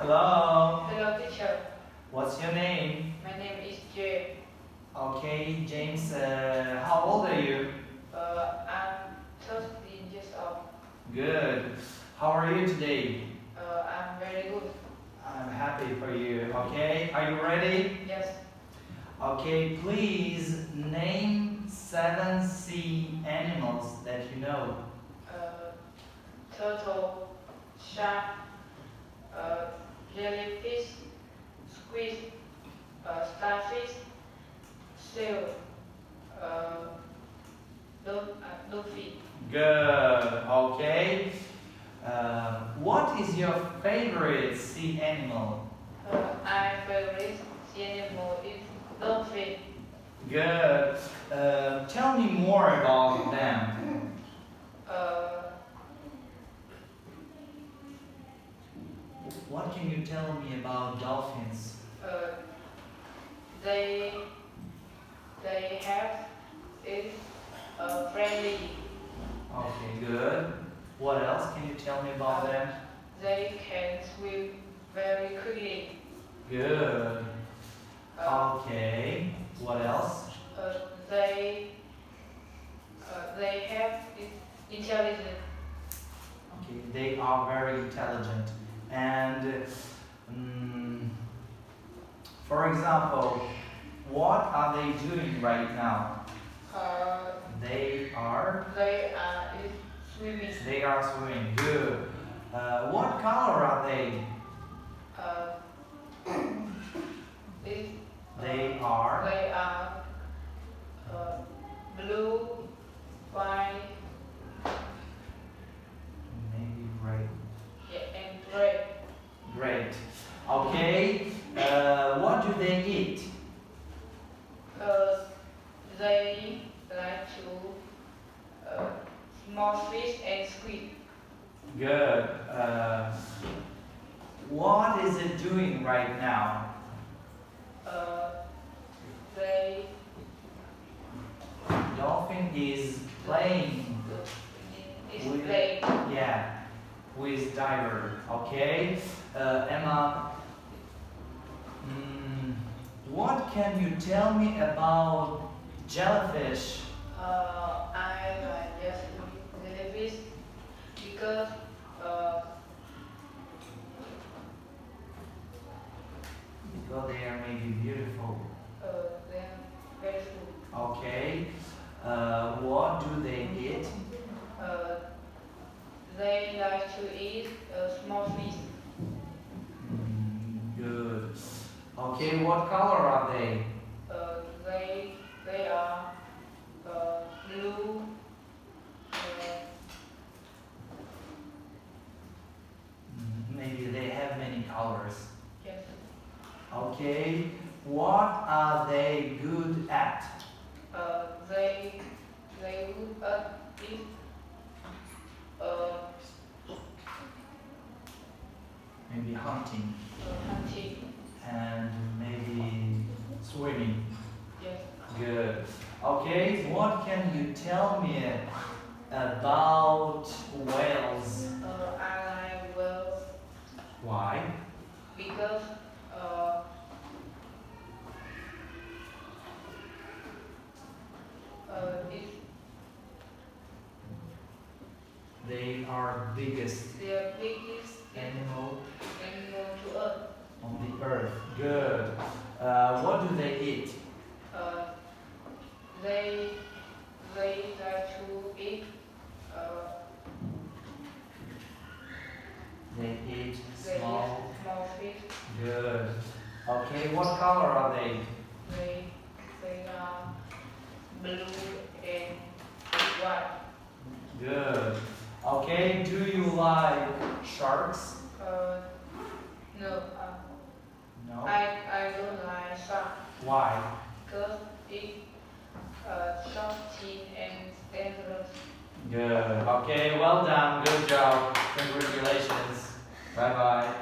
Hello. Hello, teacher. What's your name? My name is Jay. Okay, James. How old are you? I'm 13 years old. Good. How are you today? I'm very good. I'm happy for you. Okay, are you ready? Yes. Okay, please name 7 sea animals that you know. Turtle, shark, jellyfish, squid, starfish, seal, dolphin. Good. Okay. What is your favorite sea animal? My favorite animal is dolphin. Good. Tell me more about them. Uh, What can you tell me about dolphins? uh, they they have is friendly. Okay, good. What else can you tell me about them? They can swim very quickly. Good. Uh, Okay. What else? uh, they they have intelligence. Okay, they are very intelligent. And for example, what are they doing right now? They are They are swimming. they are swimming. Good. What color are they? Uh, is, They are they are blue, white, maybe gray. and red. Great. Okay. What do they eat? They like to small fish and squid. Good. What is it doing right now? They Dolphin is playing is with playing. yeah with diver. Okay. Emma, what can you tell me about jellyfish? I like jellyfish because Because they are maybe beautiful. they're very food. Okay. What do they eat? Uh, they like to eat small fish. Good. Okay, what color are they? They are blue. Maybe they have many colors. Yes. Okay, what are they good at? They would eat Maybe hunting hunting. and maybe swimming. Yes. Good. Okay, what can you tell me about whales? I like whales Why? because it's They are biggest the biggest animal animal to Earth. on the earth. Good. What do they eat? Uh, they like to eat They eat they small. eat small fish. Good. Okay, what color are they? They are blue and white. Good. Okay, do you like sharks? No, No. I don't like shark Why? because it short teeth and dangerous. Good. Okay, well done. Good job. Congratulations. Bye bye.